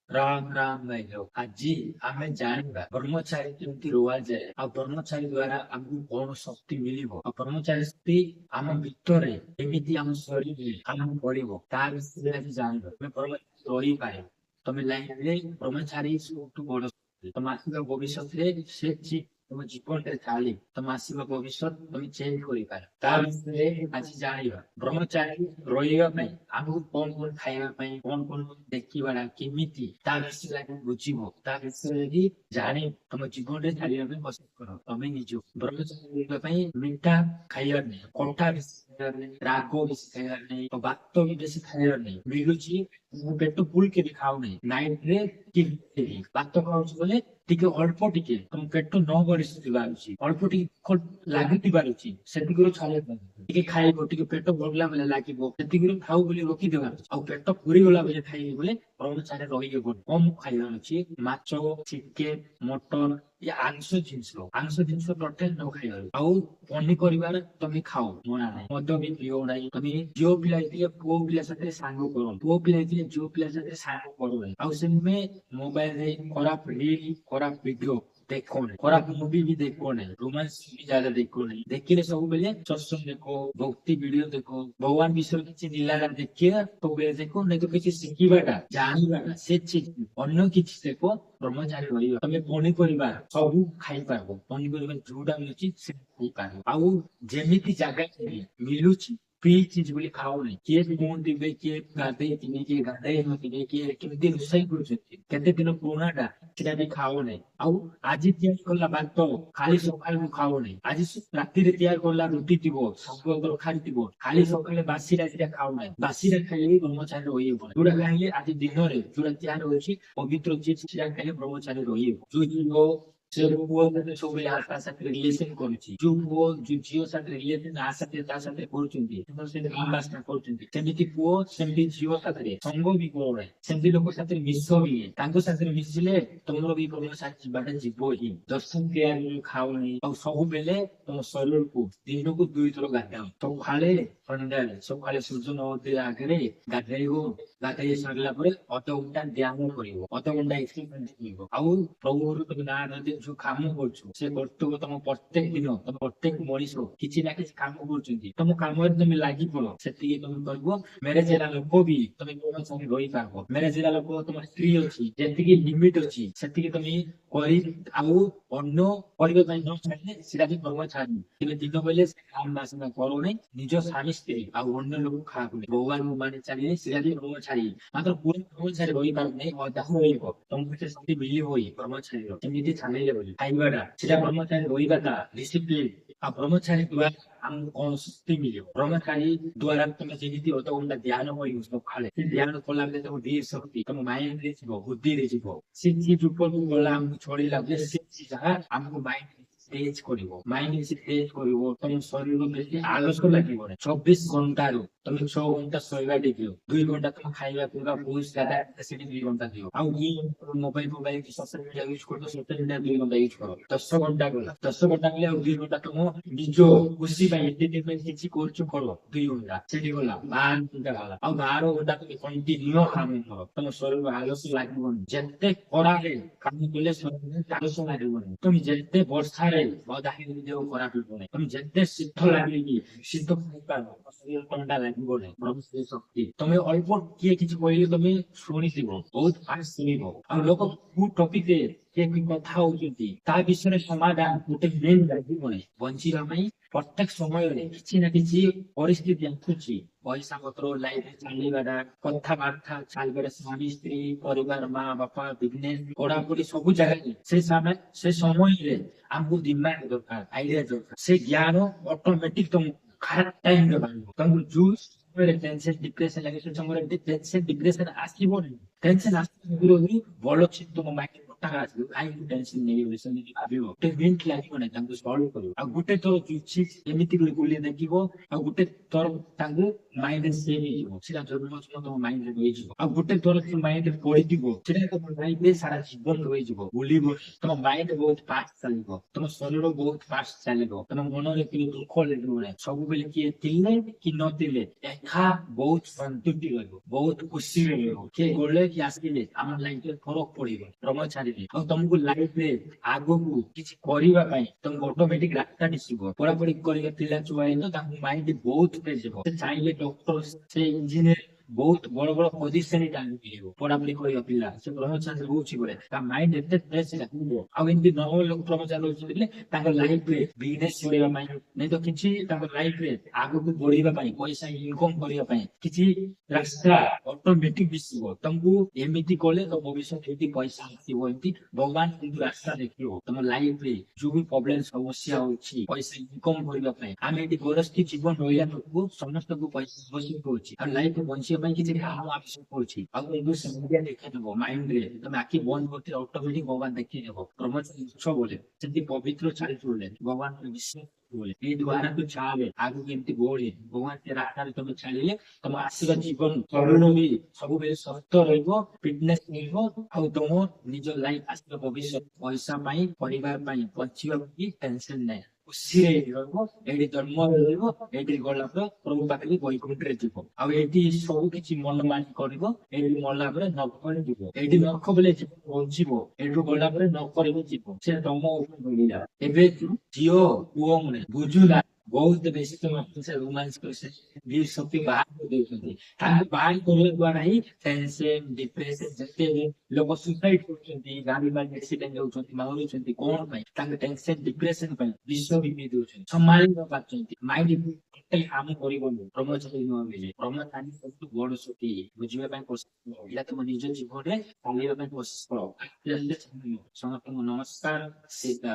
ରାମ ରାମ ଭାଇଲୋ। ଆଜି ଆମେ ଜାଣିବା ବ୍ରହ୍ମଚାରୀ କେମିତି ରୁଆଯାଏ ଆଉ ବ୍ରହ୍ମଚାରୀ ଦ୍ଵାରା ଆମକୁ କଣ ଶକ୍ତି ମିଳିବ ଆଉ ବ୍ରହ୍ମଚାରୀ ଶକ୍ତି ଆମ ଭିତରେ କେମିତି ଆମ ଶରୀରରେ କାମ କରିବ ତା ବିଷୟରେ ଆଜି ଜାଣିବା। ଆମେ ବ୍ରହ୍ମଚାରୀ ରହିପାରିବ। ତମେ ଲାଇନରେ ବ୍ରହ୍ମଚାରୀ ସବୁଠୁ ବଡ ଶକ୍ତି। ତମ ଆସିବା ଭବିଷ୍ୟତରେ ସେ ତମ ଜୀବନରେ ଥାଳି ତମ ଆସିବା ଭବିଷ୍ୟତ ତମେ ଚେଞ୍ଜ କରିପାର। ତା ବିଷୟରେ ଆଜି ଜାଣିବା। ବ୍ରହ୍ମଚାରୀ ରହିବା ପାଇଁ ଆମକୁ କଣ କଣ ଖାଇବା ପାଇଁ କଣ କଣ ଦେଖିବା କେମିତି ତା ବିଷୟରେ ଆମେ ବୁଝିବ। ତା ବିଷୟରେ ଯଦି ଜାଣି ତମ ଜୀବନରେ ଚାଲିବା ପାଇଁ ପସନ୍ଦ କର ତମେ ନିଜକୁ ବ୍ରହ୍ମଚାରୀ ରହିବା ପାଇଁ ମିଠା ଖାଇବାର ନାହିଁ, ଖଟା ବେଶୀ ଖାଇବାର ନାହିଁ, ରାଗ ବେଶୀ ଖାଇବାର ନାହିଁ, ଆଉ ଭାତ ବି ବେଶୀ ଖାଇବାର ନାହିଁ। ମିଳୁଛି ମୁଁ ପେଟ ଫୁଲ କେବେ ଖାଉନାହିଁ। ନାଇଟରେ ଭାତ ଖାଉଛି ବୋଲେ ଟିକେ ଅଳ୍ପ ଟିକେ ତମ ପେଟ ନ ବଢିଥିବାର ଅଛି, ଅଳ୍ପ ଟିକେ ଲାଗିଥିବାର ଅଛି, ସେତିକିରୁ ଛାଡିବା ଟିକେ ଖାଇବ, ଟିକେ ପେଟ ବଢିଲା ବେଳେ ଲାଗିବ ସେତିକିରୁ ଖାଉ ବୋଲି ରୋକିଦେବାର ଅଛି। ଆଉ ପେଟ ପୁରିଗଲା ବେଳେ ଖାଇବେ ବୋଲେ ବ୍ରହ୍ମଚାରୀ ରହିବ। କମ ଖାଇବାର ଅଛି, ମାଛ, ଚିକେନ, ମଟନ, ଆଇଁଷ ଜିନିଷ ଟୋଟାଲ ନ ଖାଇବାର। ଆଉ ପନିପରିବାର ତମେ ଖାଅ, ମନା ନାହିଁ। ମଦ ବି ପିଅ ନାହିଁ। ତମେ ଝିଅ ପିଲା ହେଇଥିଲେ ପୁଅ ପିଲା ସାଥିରେ ସାଙ୍ଗ କର, ପୁଅ ପିଲା ହେଇଥିଲେ ଝିଅ ପିଲା ସାଥିରେ ସାଙ୍ଗ କର ନାହିଁ। ଆଉ ସେମେ ମୋବାଇଲରେ ଖରାପ ରିଲ ଖରାପ ଭିଡିଓ ଦେଖ ନାହିଁ, ଖରାପ ମୁଭି ବି ଦେଖ ନାହିଁ, ରୋମାନ୍ସ ବି ଯାହା ଦେଖ ନାହିଁ। ଦେଖିଲେ ସବୁବେଳେ ସତ୍ସଙ୍ଗ ଦେଖ, ଭକ୍ତି ଭିଡିଓ ଦେଖ, ଭଗବାନ ବିଷୟରେ କିଛି ନିଲାରା ଦେଖିବା ସବୁବେଳେ ଦେଖ, ନାଇଁ ତ କିଛି ଶିଖିବାଟା ଜାଣିବାଟା ସେ ଅନ୍ୟ କିଛି ଦେଖ। ବ୍ରହ୍ମଚାରୀ ରହିବା ତମେ ପନିପରିବା ସବୁ ଖାଇପାରିବ, ପନିପରିବା ଯୋଉଟା ମିଳୁଛି ସେ ଖାଇପାରିବ। ଆଉ ଯେମିତି ଜାଗା ମିଳୁଛି ପିଇଛି ବୋଲି ଖାଉନି। କିଏ କୁହନ୍ତି କିଏ ଗାଧେଇଥିବେ, କିଏ ଗାଧେଇ ନଥିବେ, କିଏ କେମିତି ରୋଷେଇ କରୁଛନ୍ତି, କେତେ ଦିନ ପୁରୁଣାଟା ସେଟା ବି ଖାଉନାହିଁ। ଆଉ ଆଜି ତିଆରି କଲା ଭାତ ଖାଲି ସକାଳେ ମୁଁ ଖାଉନାହିଁ। ଆଜି ରାତିରେ ତିଆରି କଲା ରୁଟି ଥିବ, ସବୁ ଖାଇଥିବ, ଖାଲି ସକାଳେ ବାସିଟା ସେଟା ଖାଉନାହିଁ। ବାସିଟା ଖାଇଲେ ବି ବ୍ରହ୍ମଚାରୀ ରହିବ। ଯୋଉଟା ଖାଇଲେ ଆଜି ଦିନରେ ଯୋଉଟା ତିଆରି ହଉଛି ପବିତ୍ର ଜିନିଷ ସେଟା ଖାଇଲେ ବ୍ରହ୍ମଚାରୀ ରହିବ। ଯୋଉ ସେ ପୁଅ ସବୁବେଳେ ତା ସାଥିରେ ରିଲେସନ କରୁଛି, ଯୋଉ ପୁଅ ଯୋଉ ଝିଅ ସାଥିରେ ରିଲେସନ ତା ସାଥିରେ କରୁଛନ୍ତି, କରୁଛନ୍ତି, ସେମିତି ପୁଅ ସେମିତି ଝିଅ ସାଥିରେ ସଙ୍ଗ ବି କରେ, ସେମିତି ଲୋକ ସାଥିରେ ମିଶ ବି। ତାଙ୍କ ସାଥିରେ ମିଶିଲେ ତମର ବି ବ୍ରହ୍ମଚାରୀ ଯିବାଟା ଯିବ ହିଁ। ଦର୍ଶନ ତିଆରି ଖାଉନି। ଆଉ ସବୁବେଳେ ତମ ଶରୀରକୁ ଦିନକୁ 2 ଥର ଗାଧାଅ, ସକାଳେ ସନ୍ଧ୍ୟାରେ। ସକାଳେ ସୂର୍ଯ୍ୟ ନଦୀ ଆଗରେ ଗାଧେଇବ, ଗାଧେଇ ସାରିଲା ପରେ ଅଧଘଣ୍ଟା ଧ୍ୟାନ କରିବ, ଅଧଘଣ୍ଟା ଏକ୍ସରସାଇଜ କରିବ। ଆଉ ପ୍ରଭୁରୁ ତମେ ନାଁ ଧରି ଯୋଉ କାମ କରୁଛୁ ସେ କର୍ତ୍ତବ୍ୟ ତମ ପ୍ରତ୍ୟେକ ଦିନ ତମ ପ୍ରତ୍ୟେକ ମଣିଷ କିଛି ନା କିଛି କାମ କରୁଛନ୍ତି, ତମ କାମରେ ତମେ ଲାଗି ପଡ, ସେତିକି ତମେ କରିବ। ମ୍ୟାରେଜ ହେଲା ଲୋକ ବି ତମେ ବ୍ରହ୍ମଚାରୀ ରହିପାରିବ। ମ୍ୟାରେଜ ହେଲା ଲୋକ ତମ ସ୍ତ୍ରୀ ଅଛି, ଯେତିକି ଲିମିଟ ଅଛି ସେତିକି ତମେ କରି, ଆଉ ଅନ୍ୟ କରିବା ପାଇଁ ନ ଚାହିଁଲେ ସେଟା ବି ବ୍ରହ୍ମଚାରୀ। କିନ୍ତୁ ଦିନ କହିଲେ ସେ କାମ ବାସନା କରୁନାହିଁ, ନିଜ ସ୍ୱାମୀ ସ୍ତ୍ରୀ ଆଉ ଅନ୍ୟ ଲୋକ ଖାରାପ ନାହିଁ, ଭଗବାନଙ୍କୁ ମାନେ ଚାଲିଲେ ସେଟା ବି ବ୍ରହ୍ମଚାରୀ। ମାତ୍ର ପୁରା ବ୍ରହ୍ମଚାରୀ ରହିପାରୁନାହିଁ, ଅଧା ରହିବ। ତମକୁ ସେ ଶକ୍ତି ମିଳିବ ହିଁ ବ୍ରହ୍ମଚାରୀର। ସେମିତି ଚାଲିଲେ ବୋଲି ଖାଇବାଟା ସେଟା ବ୍ରହ୍ମଚାରୀ ରହିବାଟା ଡିସିପ୍ଲିନ। ଆଉ ବ୍ରହ୍ମଚାରୀ ଦ୍ୱାରା ଆମକୁ କଣ ଶକ୍ତି ମିଳିବ? ବ୍ରହ୍ମଚାରୀ ଦ୍ୱାରା ତମେ ଯେମିତି ଅଧଘଣ୍ଟା ଧ୍ୟାନ କରିବ ସକାଳେ, ସେ ଧ୍ୟାନ କଲା ବେଳେ ତମ ଦେହ ଶକ୍ତି ତମ ମାଇଣ୍ଡରେ ଯିବ, ବୁଦ୍ଧିରେ ଯିବ। ସେ ରୂପକୁ ଗଲା ଆମକୁ ଛଡିଲା ବେଳେ ସେ ଯାହା ଆମକୁ ମାଇଣ୍ଡ ତେଜ କରିବ, ମାଇଣ୍ଡ ସେ ତେଜ କରିବ। ତମ ଶରୀର ବେଶୀ ଆଳସ ଲାଗିବ ନାହିଁ। 24 ଘଣ୍ଟାରୁ ତମେ 6 ଘଣ୍ଟା ଶୋଇବା ଦିଅ, 2 ଘଣ୍ଟା ତମ ଖାଇବା ପିଇବା ସେଠି 2 ଘଣ୍ଟା ଦିଅ। ଆଉ ମୋବାଇଲ ସୋସିଆଲ ମିଡିଆ ୟୁଜ କରୁଛ, ସୋସିଆଲ ମିଡିଆ 2 ଘଣ୍ଟା ୟୁଜ କର। 10 ଘଣ୍ଟା ଗଲା, 10 ଘଣ୍ଟା ଗଲେ ଆଉ 2 ଘଣ୍ଟା ତମ ନିଜ ଖୁସି ପାଇଁ ଏଣ୍ଟରଟେନମେଣ୍ଟ କିଛି କରୁଛୁ କର। 2 ଘଣ୍ଟା ସେଠି ଗଲା, 12 ଘଣ୍ଟା ଗଲା। ଆଉ 12 ଘଣ୍ଟା ତମେ କଣ୍ଟିନ୍ୟୁ କାମ କର, ତମ ଶରୀର ଆଳସ ଲାଗିବନି। ଯେତେ ଖରାରେ କାମ କଲେ ଶରୀରରେ ଆଳସ ଲାଗିବନି। ତମେ ଯେତେ ବର୍ଷାରେ ଓଦା ହେଇକି ଦେହ ଖରାପ ହେବନି। ତମେ ଯେତେ ଶୀତ ଲାଗିକି ଶୀତ ଖାଇପାରିବ, ଶରୀର ଥଣ୍ଡା ଲାଗିବନି। ବ୍ରହ୍ମଚାରୀ ଶକ୍ତି ତମେ ଅଳ୍ପ କିଏ କିଛି କହିଲେ ତମେ ଶୁଣିଥିବ, ବହୁତ ଫାଷ୍ଟ ଶୁଣିବ। ଆଉ ଲୋକ କୋଉ ଟପିକରେ କିଏ କି କଥା ହଉଛନ୍ତି ତା ବିଷୟରେ ସମାଧାନ ଗୋଟେ ମେନ୍ ଲାଗିବନି। ବଞ୍ଚିବା ପାଇଁ ପ୍ରତ୍ୟେକ ସମୟରେ କିଛି ନା କିଛି ପରିସ୍ଥିତି ଆସୁଛି। ପଇସା ପତ୍ର ଲାଇଫରେ ଚାଲିବାଟା, କଥାବାର୍ତ୍ତା ଚାଲିବାଟା, ସ୍ୱାମୀ ସ୍ତ୍ରୀ ପରିବାର ମା ବାପା ବିଜନେସ ପଢାପଢି ସବୁ ଜାଗାରେ ସେ ସମୟରେ ଆମକୁ ଦିମାଗ ଦରକାର, ଆଇଡିଆ ଦରକାର। ସେ ଜ୍ଞାନ ଅଟୋମେଟିକ ତମକୁ ଖରାପ ଟାଇମରେ ବାହାରିବ। ତମକୁ ଯୋଉ ସମୟରେ ଟେନସନ ଡିପ୍ରେସନ ଲାଗେ ସେ ସମୟରେ ଟେନସନ ଡିପ୍ରେସନ ଆସିବନି। ଟେନସନ ଆସିବା ଭଲ ଚିନ୍ତା ତମ ମାଇଣ୍ଡ ସପ୍ତାହ ଆସିବ କାହିଁକି ଟେନସନ ନେଇଯିବ ସେମିତି ଭାବିବ ଗୋଟେ ମିନିଟ ଲାଗିବ ନାହିଁ ତାଙ୍କୁ ସଲ୍ଭ କରିବ ଆଉ ଗୋଟେ ଥର କିଛି ଏମିତି କରି ବୁଲି ଦେଖିବ ଆଉ ଗୋଟେ ଥର ତାଙ୍କୁ ମାଇଣ୍ଡ ସେଭ୍ ହେଇଯିବ ସେଟା ଜନ୍ମ ତମ ମାଇଣ୍ଡରେ ରହିଯିବ ଆଉ ଗୋଟେ ଥର ମାଇଣ୍ଡ ପଡିଯିବ ସେଟା ତମ ମାଇଣ୍ଡରେ ସାରା ଜୀବନ ରହିଯିବ ବୁଲିବ ତମ ମାଇଣ୍ଡ ବହୁତ ଫାଷ୍ଟ ଚାଲିବ ତମ ଶରୀର ବହୁତ ଫାଷ୍ଟ ଚାଲିବ ତମ ମନରେ କେବେ ଦୁଃଖ ଲାଗିବ ନାହିଁ ସବୁବେଳେ କିଏ ଥିଲେ କି ନଥିଲେ ଏକା ବହୁତ ସନ୍ତୁଷ୍ଟି ରହିବ ବହୁତ ଖୁସି ରହିବ କିଏ ଗଲେ କି ଆସିଲେ ଆମ ଲାଇଫରେ ଫରକ ପଡିବ ବ୍ରହ୍ମଚାରୀରେ ଆଉ ତମକୁ ଲାଇଫରେ ଆଗକୁ କିଛି କରିବା ପାଇଁ ତମକୁ ଅଟୋମେଟିକ ରାସ୍ତା ଦିଶିବ ପଢାପଢି କରିବା ପିଲା ଛୁଆ ହେଲେ ତାଙ୍କ ମାଇଣ୍ଡ ବହୁତ ଫ୍ରେଶ ହେବ ସେ ଚାହିଁଲେ ଡକ୍ଟର ସେ ଇଞ୍ଜିନିୟର ବହୁତ ବଡ ବଡ ପୋଜିସନ ମିଳିବ ପଢାପଢି କରିବା ପିଲା ସେ ବ୍ରହ୍ମଚାରୀ ରହୁଛି ବୋଲେ ତା ମାଇଣ୍ଡ ଏତେ ଫ୍ରେଶ ଲାଗିବ ଆଉ ଏମିତି ନର୍ମାଲ ଲୋକ ବ୍ରହ୍ମଚାରୀ ରହୁଛନ୍ତି ତାଙ୍କ ଲାଇଫରେ ବିଜନେସ କରିବା ପାଇଁ ନାଇଁ ତ କିଛି ତାଙ୍କ ଲାଇଫରେ ଆଗକୁ ବଢିବା ପାଇଁ ପଇସା ଇନକମ କରିବା ପାଇଁ କିଛି ରାସ୍ତା ଅଟୋମେଟିକ ଦିଶିବ ତମକୁ ଏମିତି କଲେ ତ ଭବିଷ୍ୟତ ଏମିତି ପଇସା ଆସିବ ଏମିତି ଭଗବାନ କିନ୍ତୁ ରାସ୍ତା ଦେଖିବ ତମ ଲାଇଫରେ ଯୋଉ ବି ପ୍ରୋବ୍ଲେମ ସମସ୍ୟା ହଉଛି ପଇସା ଇନକମ କରିବା ପାଇଁ ଆମେ ଏଠି ଗରସ୍ତି ଜୀବନ ରହିଲା ଲୋକ ସମସ୍ତଙ୍କୁ ପଇସା ଆବଶ୍ୟକ ହଉଛି ଆଉ ଲାଇଫ ବଞ୍ଚିବା ପାଇଁ କିଛି କାମ ଆବଶ୍ୟକ ହଉଛି ଆଉ ଏବେ ସେମିତିଆ ଦେଖେଇଦବ ମାଇଣ୍ଡରେ ତମେ ଆଖି ବନ୍ଦ କରିଥିଲେ ଅଟୋମେଟିକ ଭଗବାନ ଦେଖିଦେବ ବ୍ରହ୍ମଚାରୀ ଉତ୍ସ ବୋଲେ ସେମିତି ପବିତ୍ର ଚାଲିଛୁ ବୋଲେ ଭଗବାନ ବିଶ୍ୱାସ ବୋଲେ ଏଇ ଦ୍ଵାରା ତୁ ଚାଲେ ଆଗକୁ ଏମିତି ବଢେ ଭଗବାନ ସେ ରାସ୍ତାରେ ତମେ ଚାଲିଲେ ତମ ଆସିବା ଜୀବନ ତରୁଣ ବି ସବୁବେଳେ ସୁସ୍ଥ ରହିବ ଫିଟନେସ ରହିବ ଆଉ ତମ ନିଜ ଲାଇଫ ଆସିବା ଭବିଷ୍ୟତ ପଇସା ପାଇଁ ପରିବାର ପାଇଁ ବଞ୍ଚିବା ପାଇଁ ଟେନସନ ନାହିଁ ଖୁସିରେ ରହିବ ଏଇଠି ଜନ୍ମ ରହିବ ଏଇଠି ଗଲା ପରେ ପ୍ରଭୁ ପାଖରେ ବୈକୁଣ୍ଠରେ ଯିବ ଆଉ ଏଇଠି ସବୁ କିଛି ମନ ମାନି କରିବ ଏଇଠି ମଲା ପରେ ନର୍କରେ ଯିବ ଏଇଠି ନର୍କ ବୋଲେ ବଞ୍ଚିବ ଏଇଠୁ ଗଲା ପରେ ନର୍କରେ ଯିବ ସେ ତମ ଉପରେ ମିଳିଲା ଏବେ ଝିଅ ପୁଅ ମାନେ ବୁଝୁନା ବହୁତ ବେଶୀ ସେ ରୋମାନ୍ସ ବି ଶକ୍ତି ବାହାର କରିଦେଉଛନ୍ତି ତାଙ୍କୁ ବାହାର କରିବା ଦ୍ୱାରା ହିଁ ଟେନସନ ଡିପ୍ରେସନ ଯେତେ ଲୋକ ସୁସାଇଡ କରୁଛନ୍ତି ଗାଡି ବାଡି ଆକ୍ସିଡେଣ୍ଟ ହେଉଛନ୍ତି ମରୁଛନ୍ତି କଣ ପାଇଁ ତାଙ୍କ ଟେନସନ ଡିପ୍ରେସନ ପାଇଁ ବିଷ ବି ପିଇ ଦଉଛନ୍ତି ସମ୍ଭାଳି ନ ପାରୁଛନ୍ତି ମାଇଣ୍ଡ ଟୋଟାଲି କାମ କରିବନି ବ୍ରହ୍ମଚାରୀ ନ ମିଳେ ବ୍ରହ୍ମଚାରୀ ସବୁଠୁ ବଡ ଶକ୍ତି ବୁଝିବା ପାଇଁ କୋଶିଶ କର ଏଇଟା ତମ ନିଜ ଜୀବନରେ ଚାଲିବା ପାଇଁ କୋଶିଶ କର ସମସ୍ତଙ୍କୁ ନମସ୍କାର ସୀତା